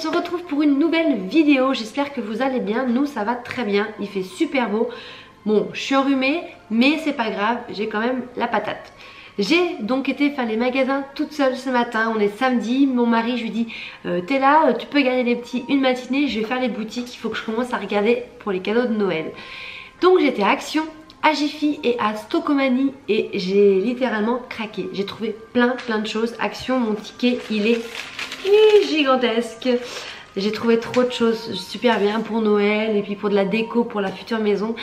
se retrouve pour une nouvelle vidéo. J'espère que vous allez bien. Nous, ça va très bien. Il fait super beau. Bon, je suis enrhumée, mais c'est pas grave. J'ai quand même la patate. J'ai donc été faire les magasins toute seule ce matin. On est samedi. Mon mari, je lui dis t'es là, tu peux garder les petits une matinée. Je vais faire les boutiques. Il faut que je commence à regarder pour les cadeaux de Noël. Donc j'étais à Action, à Jiffy et à Stocomanie et j'ai littéralement craqué. J'ai trouvé plein de choses. Action, mon ticket, il est gigantesque. J'ai trouvé trop de choses super bien pour Noël et puis pour de la déco pour la future maison.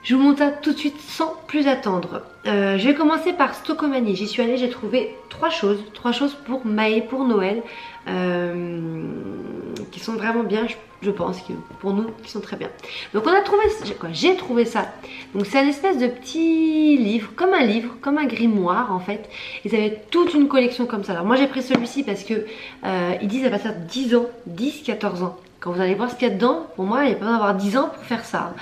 Je vous montre ça tout de suite sans plus attendre. Je vais commencer par Stocomanie. J'y suis allée, j'ai trouvé trois choses pour Maë, pour Noël, qui sont vraiment bien, je pense, pour nous, qui sont très bien. Donc on a trouvé, j'ai trouvé ça. Donc c'est une espèce de petit livre, comme un grimoire en fait. Ils avaient toute une collection comme ça. Alors moi j'ai pris celui-ci parce que ils disent à partir de 10 ans, 10-14 ans. Quand vous allez voir ce qu'il y a dedans, pour moi il n'y a pas besoin d'avoir 10 ans pour faire ça.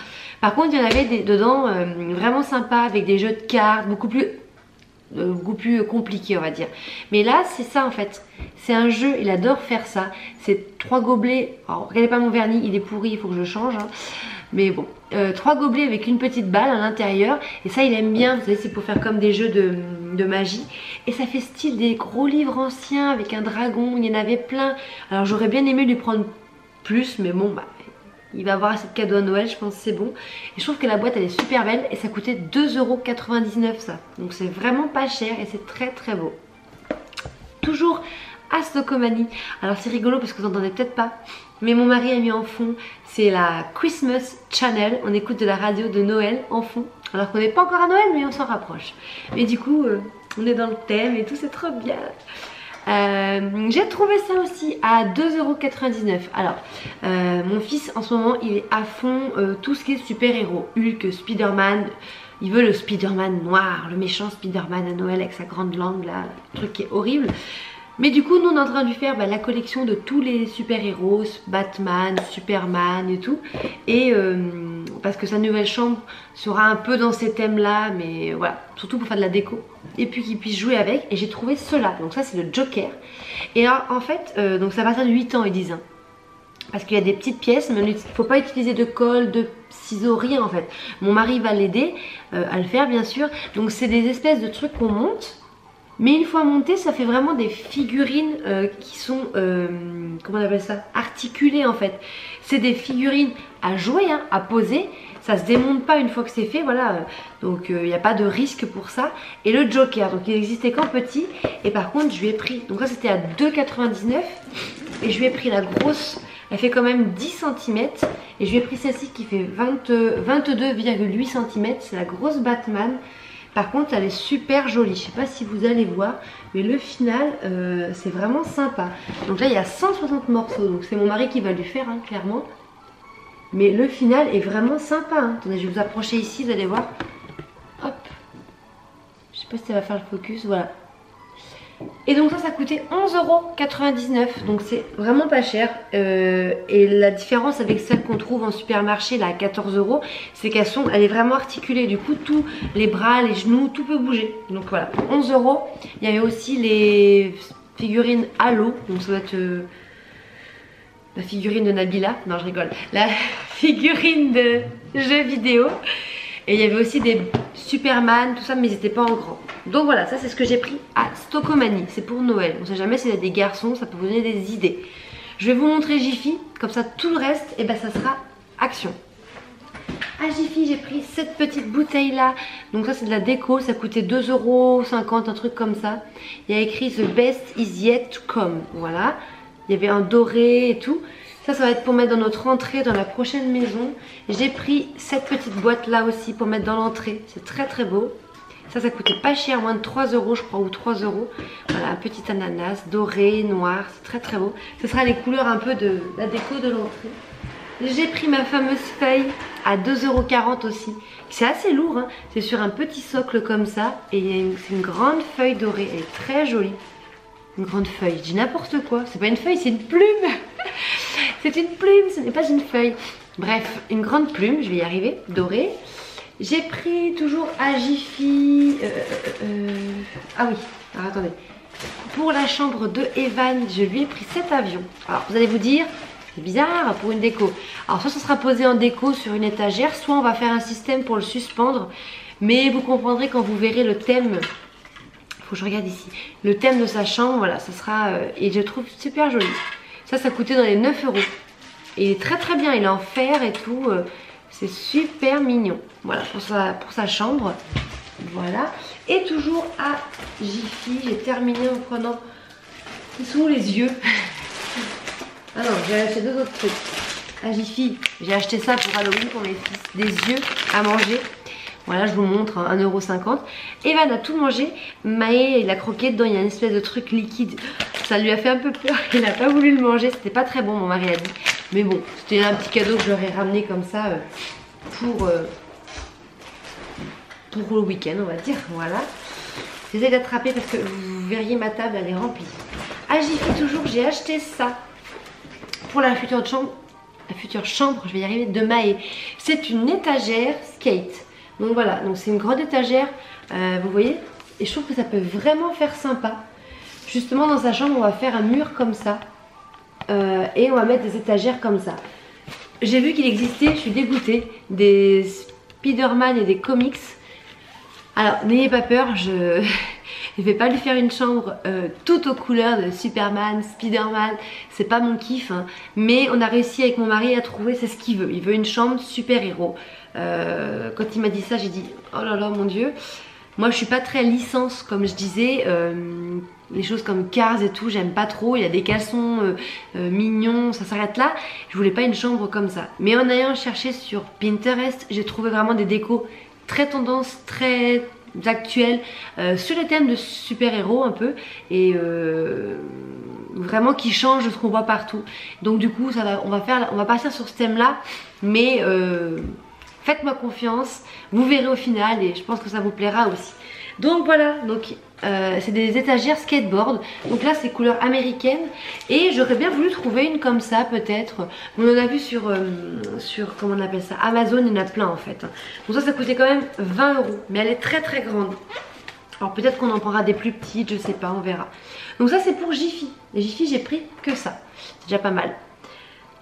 Par contre, il y en avait dedans vraiment sympa avec des jeux de cartes, beaucoup plus compliqués, on va dire. Mais là, c'est ça en fait. C'est un jeu, il adore faire ça. C'est 3 gobelets. Alors, regardez pas mon vernis, il est pourri, il faut que je change. Hein. Mais bon, 3 gobelets avec une petite balle à l'intérieur. Et ça, il aime bien. Vous savez, c'est pour faire comme des jeux de magie. Et ça fait style des gros livres anciens avec un dragon. Il y en avait plein. Alors, j'aurais bien aimé lui prendre plus, mais bon, bah. Il va avoir assez de cadeaux à Noël, je pense que c'est bon. Et je trouve que la boîte elle est super belle et ça coûtait 2,99 € ça. Donc c'est vraiment pas cher et c'est très beau. Toujours à Stocomanie. Alors c'est rigolo parce que vous n'entendez peut-être pas. Mais mon mari a mis en fond, c'est la Christmas Channel. On écoute de la radio de Noël en fond. Alors qu'on n'est pas encore à Noël mais on s'en rapproche. Et du coup on est dans le thème et tout, c'est trop bien. J'ai trouvé ça aussi à 2,99 €. Alors mon fils en ce moment il est à fond tout ce qui est super héros, Hulk, Spider-Man. Il veut le Spider-Man noir, le méchant Spider-Man à Noël avec sa grande langue là, le truc qui est horrible. Mais du coup nous on est en train de lui faire la collection de tous les super héros, Batman, Superman et tout. Et parce que sa nouvelle chambre sera un peu dans ces thèmes là, mais voilà, surtout pour faire de la déco. Et puis qu'il puisse jouer avec. Et j'ai trouvé cela, donc ça c'est le Joker. Et alors en fait, donc ça va à partir de 8 ans ils disent. Hein. Parce qu'il y a des petites pièces, mais il ne faut pas utiliser de colle, de ciseaux, rien en fait. Mon mari va l'aider à le faire bien sûr. Donc c'est des espèces de trucs qu'on monte. Mais une fois monté, ça fait vraiment des figurines qui sont, comment on appelle ça, articulées en fait. C'est des figurines à jouer, hein, à poser. Ça se démonte pas une fois que c'est fait, voilà. Donc il n'y a pas de risque pour ça. Et le Joker, donc il n'existait qu'en petit. Et par contre, je lui ai pris, donc ça c'était à 2,99 €. Et je lui ai pris la grosse, elle fait quand même 10 cm. Et je lui ai pris celle-ci qui fait 22,8 cm. C'est la grosse Batman. Par contre elle est super jolie, je sais pas si vous allez voir, mais le final c'est vraiment sympa. Donc là il y a 160 morceaux, donc c'est mon mari qui va lui faire hein, clairement. Mais le final est vraiment sympa, hein. Attendez, je vais vous approcher ici, vous allez voir. Hop, je sais pas si ça va faire le focus, voilà. Et donc ça coûtait 11,99 €, donc c'est vraiment pas cher. Et la différence avec celle qu'on trouve en supermarché là à 14 €, c'est elle est vraiment articulée. Du coup tous les bras, les genoux, tout peut bouger. Donc voilà, pour 11 €. Il y avait aussi les figurines Halo, donc ça doit être la figurine de Nabila, non je rigole, la figurine de jeux vidéo. Et il y avait aussi des Superman, tout ça, mais ils n'étaient pas en grand. Donc voilà, ça c'est ce que j'ai pris à Stocomanie. C'est pour Noël. On ne sait jamais s'il y a des garçons, ça peut vous donner des idées. Je vais vous montrer Jiffy, comme ça tout le reste, et ben ça sera Action. À Jiffy, j'ai pris cette petite bouteille là. Donc ça c'est de la déco, ça coûtait 2,50 €, un truc comme ça. Il y a écrit The best is yet to come. Voilà. Il y avait un doré et tout. Ça va être pour mettre dans notre entrée dans la prochaine maison. J'ai pris cette petite boîte là aussi pour mettre dans l'entrée. C'est très beau. Ça coûtait pas cher, moins de 3 € je crois, ou 3 €. Voilà, un petit ananas doré, noir, c'est très beau. Ce sera les couleurs un peu de la déco de l'entrée. J'ai pris ma fameuse feuille à 2,40 € aussi. C'est assez lourd, hein. C'est sur un petit socle comme ça. Et c'est une grande feuille dorée, elle est très jolie. Une grande feuille, je dis n'importe quoi. C'est pas une feuille, c'est une plume. C'est une plume, ce n'est pas une feuille. Bref, une grande plume, je vais y arriver, dorée. J'ai pris toujours à Jiffy. Ah oui, alors attendez. pour la chambre de Evan, je lui ai pris cet avion. Alors vous allez vous dire, c'est bizarre pour une déco. Alors soit ça sera posé en déco sur une étagère, soit on va faire un système pour le suspendre. Mais vous comprendrez quand vous verrez le thème. Il faut que je regarde ici. Le thème de sa chambre, voilà, ça sera... et je trouve super joli. Ça coûtait dans les 9 €. Et il est très très bien, il est en fer et tout. C'est super mignon. Voilà, pour sa chambre. Voilà. Et toujours à Jiffy, j'ai terminé en prenant... Ils sont où les yeux? Ah non, j'ai acheté 2 autres trucs. À Jiffy, j'ai acheté ça pour Halloween pour mes fils. Des yeux à manger. Voilà, je vous montre, hein, 1,50 €. Evan a tout mangé. Maë, il a croqué dedans, il y a une espèce de truc liquide. Ça lui a fait un peu peur, il n'a pas voulu le manger. C'était pas très bon, mon mari a dit. Mais bon, c'était un petit cadeau que j'aurais ramené comme ça pour le week-end, on va dire. Voilà. J'essaie d'attraper parce que vous verriez ma table, elle est remplie. À Jiffy, toujours, j'ai acheté ça pour la future chambre. La future chambre, je vais y arriver, de Maë. C'est une étagère skate. Donc voilà, donc c'est une grande étagère, vous voyez. Et je trouve que ça peut vraiment faire sympa. Justement, dans sa chambre, on va faire un mur comme ça. Et on va mettre des étagères comme ça. J'ai vu qu'il existait, je suis dégoûtée, des Spider-Man et des comics. Alors, n'ayez pas peur, je ne vais pas lui faire une chambre toute aux couleurs de Superman, Spider-Man. C'est pas mon kiff, hein. Mais on a réussi avec mon mari à trouver, c'est ce qu'il veut. Il veut une chambre super-héros. Quand il m'a dit ça, j'ai dit, oh là là, mon Dieu. Moi, je suis pas très licence, comme je disais. Les choses comme Cars et tout, j'aime pas trop. Il y a des caleçons mignons, ça s'arrête là. Je voulais pas une chambre comme ça. Mais en ayant cherché sur Pinterest, j'ai trouvé vraiment des décos très tendance, très actuelles, sur les thèmes de super-héros un peu. Et vraiment qui changent de ce qu'on voit partout. Donc du coup, on va partir sur ce thème-là. Mais faites-moi confiance, vous verrez au final et je pense que ça vous plaira aussi. Donc voilà, donc c'est des étagères skateboard. Donc là c'est couleur américaine et j'aurais bien voulu trouver une comme ça peut-être. On en a vu sur comment on appelle ça, Amazon, il y en a plein en fait. Donc ça coûtait quand même 20 €, mais elle est très très grande. Alors peut-être qu'on en prendra des plus petites, je sais pas, on verra. Donc ça c'est pour Jiffy. Et Jiffy j'ai pris que ça, c'est déjà pas mal.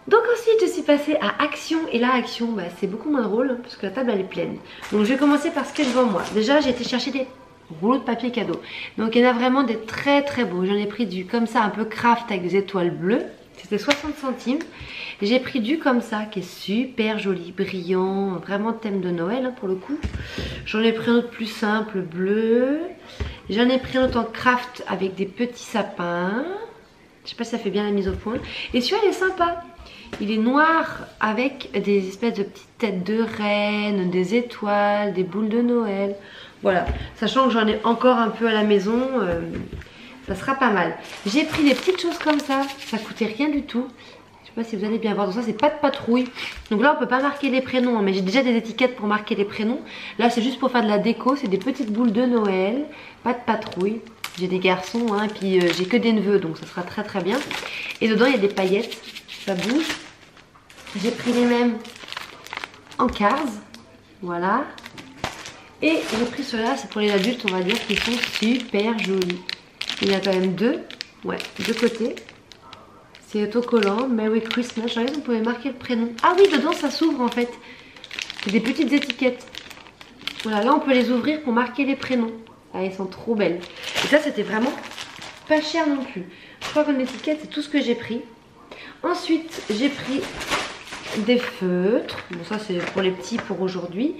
Donc ensuite je suis passée à Action et là Action bah, c'est beaucoup moins drôle hein, parce que la table elle est pleine. Donc je vais commencer par ce qu'il y a devant moi. Déjà j'ai été chercher des rouleaux de papier cadeau. Donc il y en a vraiment des très très beaux. J'en ai pris du comme ça un peu craft avec des étoiles bleues. C'était 60 centimes. J'ai pris du comme ça qui est super joli, brillant, vraiment thème de Noël hein, pour le coup. J'en ai pris un autre plus simple, bleu. J'en ai pris un autre en craft avec des petits sapins. Je sais pas si ça fait bien la mise au point. Et celui-là il est sympa. Il est noir avec des espèces de petites têtes de reine, des étoiles, des boules de Noël. Voilà, sachant que j'en ai encore un peu à la maison, ça sera pas mal. J'ai pris des petites choses comme ça coûtait rien du tout. Je sais pas si vous allez bien voir, donc ça c'est pas de patrouille. Donc là on peut pas marquer les prénoms, hein, mais j'ai déjà des étiquettes pour marquer les prénoms. Là c'est juste pour faire de la déco, c'est des petites boules de Noël, pas de patrouille. J'ai des garçons, hein, et puis j'ai que des neveux, donc ça sera très très bien. Et dedans il y a des paillettes. Ça bouge. J'ai pris les mêmes en Cars. Voilà. Et j'ai pris ceux-là, c'est pour les adultes, on va dire, qui sont super jolis. Il y a quand même deux. Ouais, deux côtés. C'est autocollant. Merry Christmas. Je regarde, on pouvait marquer le prénom. Ah oui, dedans ça s'ouvre en fait. C'est des petites étiquettes. Voilà, là on peut les ouvrir pour marquer les prénoms. Ah, elles sont trop belles. Et ça, c'était vraiment pas cher non plus. Je crois qu'en étiquette, c'est tout ce que j'ai pris. Ensuite, j'ai pris des feutres. Bon, ça, c'est pour les petits pour aujourd'hui.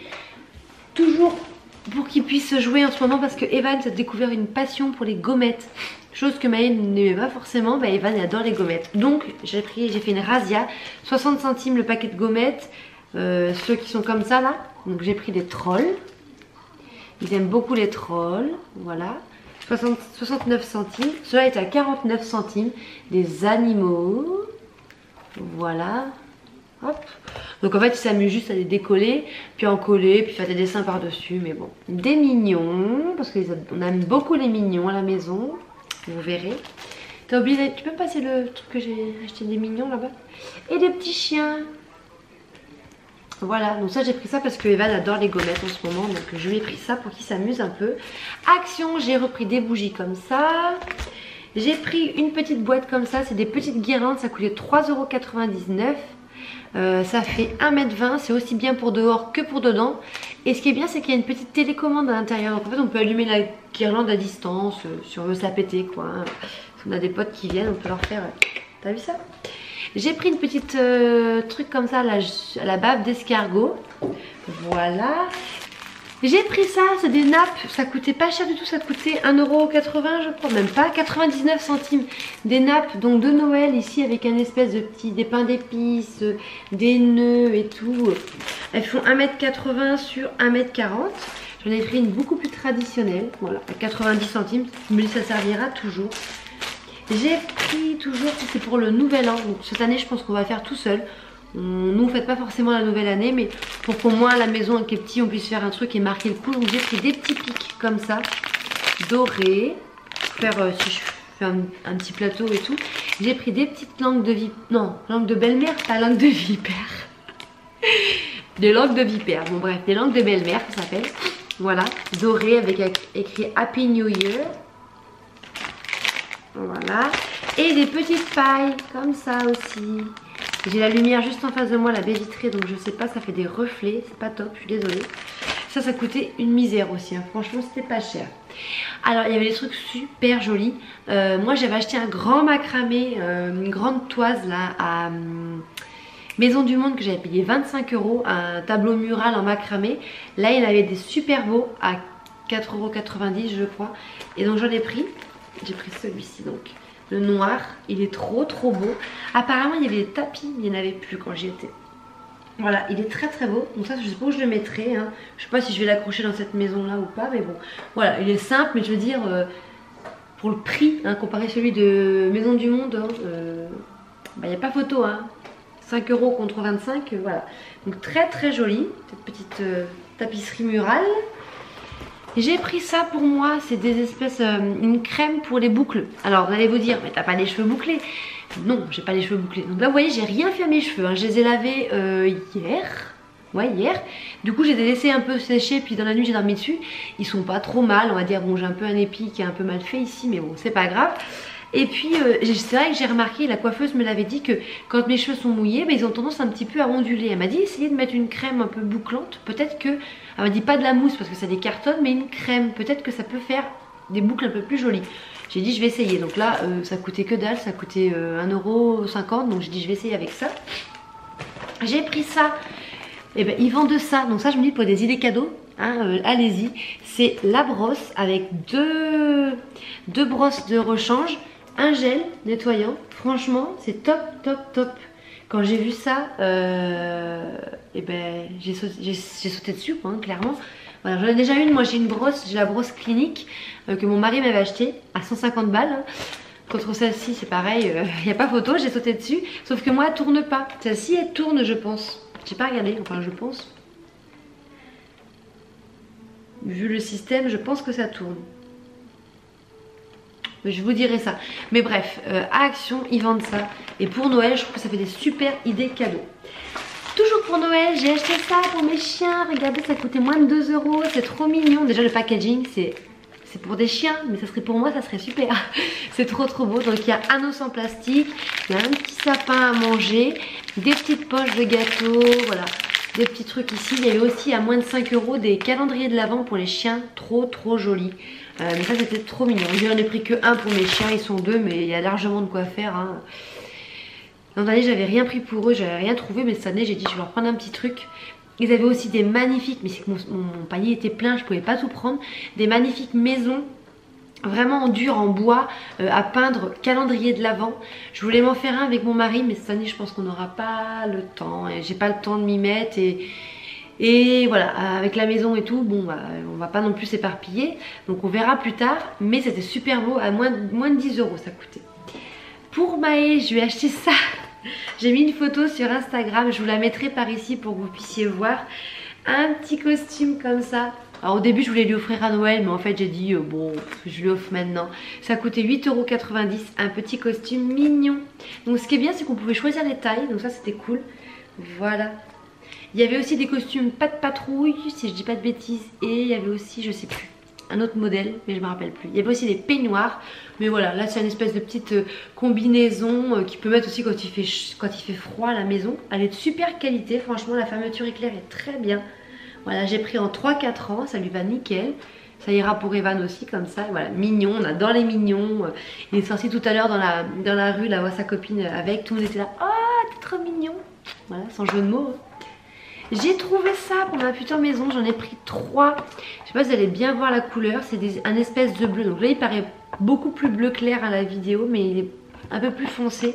Toujours pour qu'ils puissent jouer en ce moment parce que Evan a découvert une passion pour les gommettes. Chose que Maë n'aimait pas forcément. Bah, Evan adore les gommettes. Donc, j'ai fait une razzia. 60 centimes le paquet de gommettes. Ceux qui sont comme ça, là. Donc, j'ai pris des trolls. Ils aiment beaucoup les trolls. Voilà. 69 centimes. Cela est à 49 centimes. Des animaux. Voilà. Hop. Donc en fait, ils s'amusent juste à les décoller, puis en coller, puis faire des dessins par-dessus. Mais bon, des mignons, parce qu'on aime beaucoup les mignons à la maison. Vous verrez. T'as oublié, tu peux me passer le truc que j'ai acheté des mignons là-bas? Et des petits chiens. Voilà, donc ça j'ai pris ça parce que Evan adore les gommettes en ce moment, donc je lui ai pris ça pour qu'il s'amuse un peu. Action, j'ai repris des bougies comme ça. J'ai pris une petite boîte comme ça, c'est des petites guirlandes, ça coûtait 3,99 €. Ça fait 1,20 m, c'est aussi bien pour dehors que pour dedans. Et ce qui est bien, c'est qu'il y a une petite télécommande à l'intérieur. Donc en fait, on peut allumer la guirlande à distance si on veut se la péter, quoi. Si on a des potes qui viennent, on peut leur faire... T'as vu ça? J'ai pris une petite truc comme ça à la bave d'escargot. Voilà. J'ai pris ça, c'est des nappes. Ça coûtait pas cher du tout, ça coûtait 1,80 € je crois, même pas, 99 centimes. Des nappes donc de Noël ici avec un espèce de petit des pains d'épices, des nœuds et tout. Elles font 1,80 m sur 1,40 m. J'en ai pris une beaucoup plus traditionnelle, voilà, à 90 centimes. Je me dis ça servira toujours. J'ai pris toujours, c'est pour le nouvel an, donc cette année je pense qu'on va faire tout seul. Nous on ne fait pas forcément la nouvelle année, mais pour qu'au moins à la maison avec les petits on puisse faire un truc et marquer le coup. Donc j'ai pris des petits pics comme ça, dorés, pour faire si je fais un petit plateau et tout. J'ai pris des petites langues de vipère, non, langue de belle-mère, pas langue de vipère. Des langues de vipère, bon bref, des langues de belle-mère ça s'appelle. Voilà, dorées avec écrit Happy New Year. Voilà, et des petites pailles comme ça aussi. J'ai la lumière juste en face de moi, la baie vitrée, donc je sais pas, ça fait des reflets, c'est pas top, je suis désolée. Ça coûtait une misère aussi, hein. Franchement c'était pas cher. Alors il y avait des trucs super jolis. Moi j'avais acheté un grand macramé, une grande toise là à Maison du Monde que j'avais payé 25 €, un tableau mural en macramé. Là il avait des super beaux à 4,90 € je crois. Et donc j'en ai pris. J'ai pris celui-ci donc, le noir, il est trop beau. Apparemment il y avait des tapis, mais il n'y en avait plus quand j'y étais. Voilà, il est très beau. Donc ça je sais pas où je le mettrai, hein. Je sais pas si je vais l'accrocher dans cette maison là ou pas, mais bon. Voilà, il est simple, mais je veux dire, pour le prix, hein, comparé à celui de Maison du Monde, hein, il n'y a pas photo, hein. 5 € contre 25, voilà. Donc très joli, cette petite tapisserie murale. J'ai pris ça pour moi, c'est des espèces, une crème pour les boucles. Alors vous allez vous dire, mais t'as pas les cheveux bouclés? Non, j'ai pas les cheveux bouclés. Donc là vous voyez, j'ai rien fait à mes cheveux, hein. Je les ai lavés hier. Ouais, hier. Du coup j'ai laissé un peu sécher, puis dans la nuit j'ai dormi dessus. Ils sont pas trop mal, on va dire. Bon, j'ai un peu un épi qui est un peu mal fait ici, mais bon, c'est pas grave. Et puis c'est vrai que j'ai remarqué, la coiffeuse me l'avait dit, que quand mes cheveux sont mouillés, ils ont tendance un petit peu à onduler. Elle m'a dit essayez de mettre une crème un peu bouclante, peut-être que, elle m'a dit pas de la mousse parce que ça décartonne, mais une crème, peut-être que ça peut faire des boucles un peu plus jolies. J'ai dit je vais essayer, donc là ça coûtait que dalle, ça coûtait 1,50 €, donc j'ai dit je vais essayer avec ça. J'ai pris ça, et ben ils vendent ça, donc ça je me dis pour des idées cadeaux. Hein, allez-y, c'est la brosse avec deux brosses de rechange, un gel nettoyant. Franchement c'est top. Quand j'ai vu ça, et ben j'ai sauté dessus quoi, hein, clairement. Voilà, j'en ai déjà une, moi j'ai une brosse, j'ai la brosse clinique que mon mari m'avait achetée à 150 balles. Hein. Contre celle-ci c'est pareil, il n'y a pas photo, j'ai sauté dessus. Sauf que moi elle tourne pas, celle-ci elle tourne je pense. J'ai pas regardé, enfin je pense. Vu le système, je pense que ça tourne. Je vous dirai ça. Mais bref, à Action, ils vendent ça. Et pour Noël, je trouve que ça fait des super idées cadeaux. Toujours pour Noël, j'ai acheté ça pour mes chiens. Regardez, ça coûtait moins de 2 €. C'est trop mignon. Déjà, le packaging, c'est pour des chiens. Mais ça serait pour moi, ça serait super. C'est trop beau. Donc, il y a un os en plastique. Il y a un petit sapin à manger. Des petites poches de gâteaux. Voilà. Des petits trucs ici. Il y avait aussi à moins de 5 € des calendriers de l'Avent pour les chiens. Trop jolis. Mais ça c'était trop mignon. J'en ai pris que un pour mes chiens, ils sont deux, mais il y a largement de quoi faire. Hein. L'an dernier j'avais rien pris pour eux, j'avais rien trouvé, mais cette année j'ai dit je vais leur prendre un petit truc. Ils avaient aussi des magnifiques, mais c'est que mon panier était plein, je pouvais pas tout prendre. Des magnifiques maisons, vraiment en dur, en bois, à peindre, calendrier de l'Avent. Je voulais m'en faire un avec mon mari, mais cette année je pense qu'on n'aura pas le temps. Et j'ai pas le temps de m'y mettre et voilà, avec la maison et tout, bon bah, on va pas non plus s'éparpiller. Donc on verra plus tard, mais c'était super beau, à moins de 10 € ça coûtait. Pour Maë, je lui ai acheté ça. J'ai mis une photo sur Instagram, je vous la mettrai par ici pour que vous puissiez voir. Un petit costume comme ça. Alors au début je voulais lui offrir à Noël, mais en fait j'ai dit bon, je lui offre maintenant. Ça coûtait 8,90 €, un petit costume mignon. Donc ce qui est bien c'est qu'on pouvait choisir les tailles, donc ça c'était cool. Voilà. Il y avait aussi des costumes pas de patrouille, si je dis pas de bêtises. Et il y avait aussi, je sais plus, un autre modèle, mais je me rappelle plus. Il y avait aussi des peignoirs. Mais voilà, là c'est une espèce de petite combinaison qui peut mettre aussi quand il fait froid à la maison. Elle est de super qualité, franchement la fermeture éclair est très bien. Voilà, j'ai pris en 3-4 ans, ça lui va nickel. Ça ira pour Evan aussi comme ça, voilà, mignon, on adore les mignons. Il est sorti tout à l'heure dans la rue, là, voir sa copine avec, tout le monde était là, oh t'es trop mignon. Voilà, sans jeu de mots. J'ai trouvé ça pour ma future maison, j'en ai pris 3. Je sais pas si vous allez bien voir la couleur, c'est un espèce de bleu. Donc là il paraît beaucoup plus bleu clair à la vidéo, mais il est un peu plus foncé.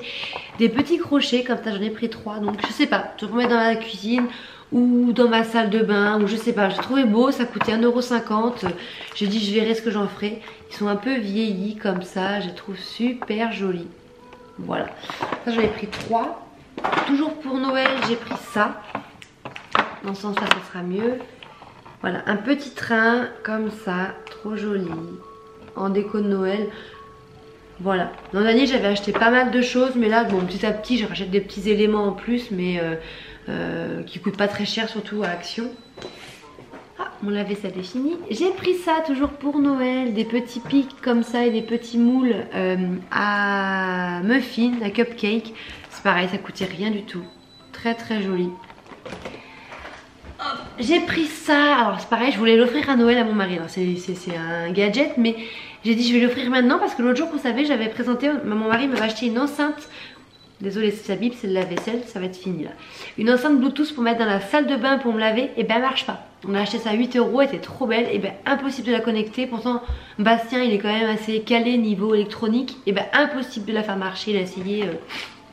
Des petits crochets comme ça, j'en ai pris 3. Donc je sais pas, je vais remettre dans la cuisine ou dans ma salle de bain, ou je sais pas. J'ai trouvé beau, ça coûtait 1,50 €. J'ai dit je verrai ce que j'en ferai. Ils sont un peu vieillis comme ça, je les trouve super jolis. Voilà, ça j'en ai pris 3. Toujours pour Noël, j'ai pris ça. Dans ce sens-là, ça sera mieux. Voilà, un petit train comme ça, trop joli, en déco de Noël. Voilà, l'an dernier j'avais acheté pas mal de choses, mais là, bon, petit à petit, je rachète des petits éléments en plus, mais qui coûtent pas très cher, surtout à Action. Ah, mon lave-vaisselle est fini. J'ai pris ça toujours pour Noël, des petits pics comme ça et des petits moules à muffins, à cupcake. C'est pareil, ça coûtait rien du tout. Très très joli. J'ai pris ça, alors c'est pareil, je voulais l'offrir à Noël à mon mari. C'est un gadget, mais j'ai dit je vais l'offrir maintenant parce que l'autre jour, vous savez, j'avais présenté, mon mari m'avait acheté une enceinte. Désolée si ça bip, c'est de la vaisselle, ça va être fini là. Une enceinte Bluetooth pour mettre dans la salle de bain pour me laver, et ben elle marche pas. On a acheté ça à 8 €, elle était trop belle, et ben impossible de la connecter. Pourtant Bastien il est quand même assez calé niveau électronique, et ben impossible de la faire marcher, il a essayé,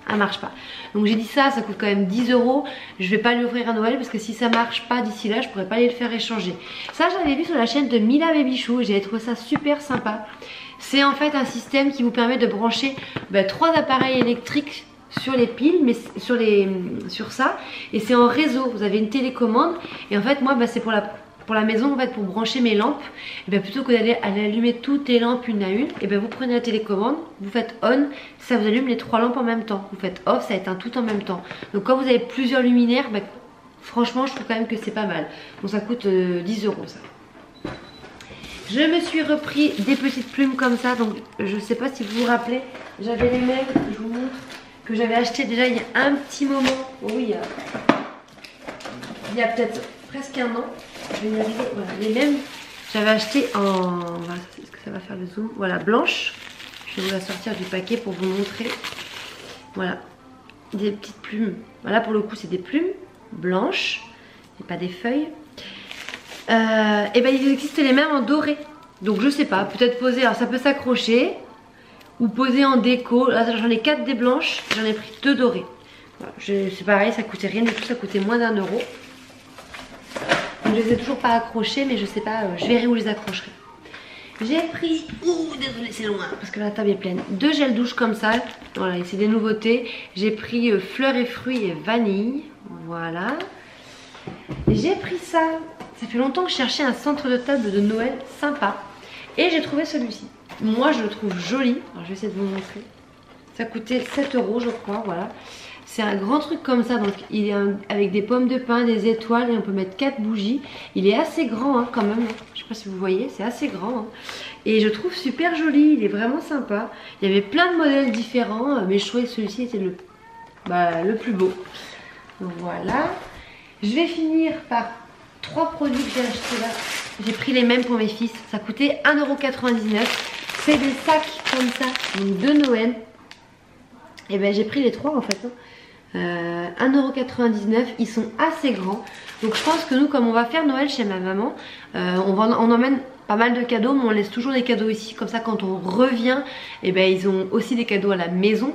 elle marche pas. Donc j'ai dit ça coûte quand même 10 €, je vais pas lui offrir à Noël parce que si ça marche pas d'ici là, je pourrais pas aller le faire échanger. Ça j'avais vu sur la chaîne de Mila Babychou et j'avais trouvé ça super sympa. C'est en fait un système qui vous permet de brancher 3 appareils électriques sur les piles, mais sur ça, et c'est en réseau. Vous avez une télécommande et en fait moi c'est pour la maison, en fait, pour brancher mes lampes. Et bien plutôt que d'aller allumer toutes les lampes une à une, et bien vous prenez la télécommande, vous faites on, ça vous allume les 3 lampes en même temps. Vous faites off, ça éteint tout en même temps. Donc quand vous avez plusieurs luminaires, franchement je trouve quand même que c'est pas mal. Donc ça coûte 10 € ça. Je me suis repris des petites plumes comme ça, donc je sais pas si vous vous rappelez, j'avais les mêmes, je vous montre, que j'avais acheté déjà il y a un petit moment. Oui, il y a peut-être presque un an. Je vais y arriver. Voilà, les mêmes, j'avais acheté en, voilà, est-ce que ça va faire le zoom, voilà, blanche. Je vais vous la sortir du paquet pour vous montrer. Voilà, des petites plumes. Voilà, pour le coup c'est des plumes blanches et pas des feuilles. Et ben il existe les mêmes en doré. Donc je sais pas, peut-être poser, alors ça peut s'accrocher ou poser en déco. Là j'en ai 4 des blanches, j'en ai pris 2 dorées. Voilà, c'est pareil, ça coûtait rien du tout, ça coûtait moins d'1 €. Donc je les ai toujours pas accrochés, mais je sais pas, je verrai où je les accrocherai. J'ai pris, désolé c'est loin parce que la table est pleine, 2 gels douche comme ça. Voilà, c'est des nouveautés. J'ai pris fleurs et fruits et vanille. Voilà. J'ai pris ça. Ça fait longtemps que je cherchais un centre de table de Noël sympa. Et j'ai trouvé celui-ci. Moi je le trouve joli. Alors je vais essayer de vous montrer. Ça coûtait 7 € je crois, voilà. C'est un grand truc comme ça, donc il est avec des pommes de pin, des étoiles et on peut mettre 4 bougies. Il est assez grand hein, quand même, je sais pas si vous voyez, c'est assez grand. Hein. Et je trouve super joli, il est vraiment sympa. Il y avait plein de modèles différents, mais je trouvais que celui-ci était le plus beau. Donc voilà. Je vais finir par 3 produits que j'ai achetés là. J'ai pris les mêmes pour mes fils, ça coûtait 1,99 €. C'est des sacs comme ça, donc de Noël. Et ben j'ai pris les 3 en fait. Hein. 1,99 €, ils sont assez grands. Donc je pense que nous, comme on va faire Noël chez ma maman, on emmène pas mal de cadeaux, mais on laisse toujours des cadeaux ici. Comme ça quand on revient, et ben ils ont aussi des cadeaux à la maison.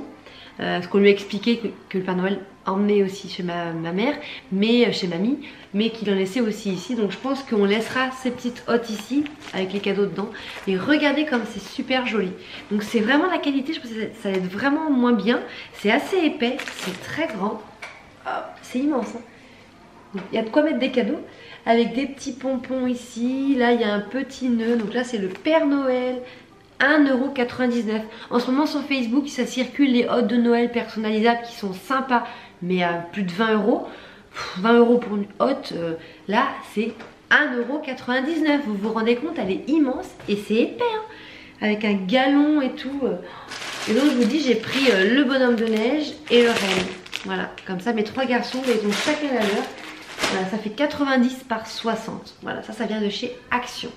Parce qu'on lui a expliqué que le Père Noël emmenait aussi chez ma mère, mais chez mamie, mais qu'il en laissait aussi ici. Donc je pense qu'on laissera ces petites hottes ici avec les cadeaux dedans. Et regardez comme c'est super joli. Donc c'est vraiment la qualité, je pense que ça va être vraiment moins bien. C'est assez épais, c'est très grand. Oh, c'est immense. Hein. Il y a de quoi mettre des cadeaux. Avec des petits pompons ici. Là il y a un petit nœud. Donc là c'est le Père Noël. 1,99 €. En ce moment sur Facebook ça circule les hottes de Noël personnalisables qui sont sympas, mais à plus de 20 €. 20 € pour une hotte, là c'est 1,99 €. Vous vous rendez compte, elle est immense et c'est épais, hein, avec un galon et tout. Et donc je vous dis, j'ai pris le bonhomme de neige et le renne. Voilà, comme ça mes 3 garçons, ils ont chacun la leur. Voilà, ça fait 90 par 60. Voilà, ça vient de chez Action.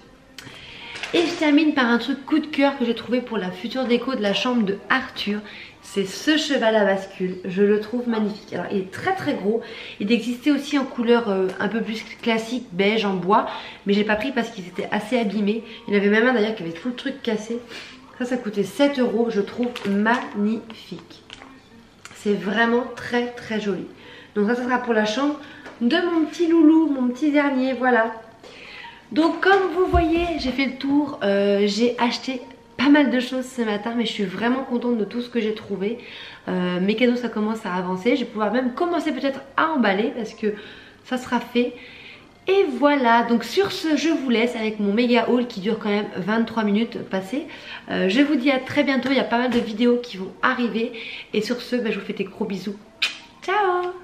Et je termine par un truc coup de cœur que j'ai trouvé pour la future déco de la chambre de Arthur. C'est ce cheval à bascule, je le trouve magnifique. Alors il est très très gros, il existait aussi en couleur un peu plus classique, beige en bois, mais j'ai pas pris parce qu'ils étaient assez abîmés. Il y en avait même un d'ailleurs qui avait tout le truc cassé. Ça coûtait 7 €, je trouve magnifique. C'est vraiment très très joli. Donc ça sera pour la chambre de mon petit loulou, mon petit dernier, voilà. Donc comme vous voyez, j'ai fait le tour, j'ai acheté pas mal de choses ce matin, mais je suis vraiment contente de tout ce que j'ai trouvé. Mes cadeaux, ça commence à avancer, je vais pouvoir même commencer peut-être à emballer parce que ça sera fait. Et voilà, donc sur ce, je vous laisse avec mon méga haul qui dure quand même 23 minutes passées. Je vous dis à très bientôt, il y a pas mal de vidéos qui vont arriver. Et sur ce, je vous fais des gros bisous. Ciao!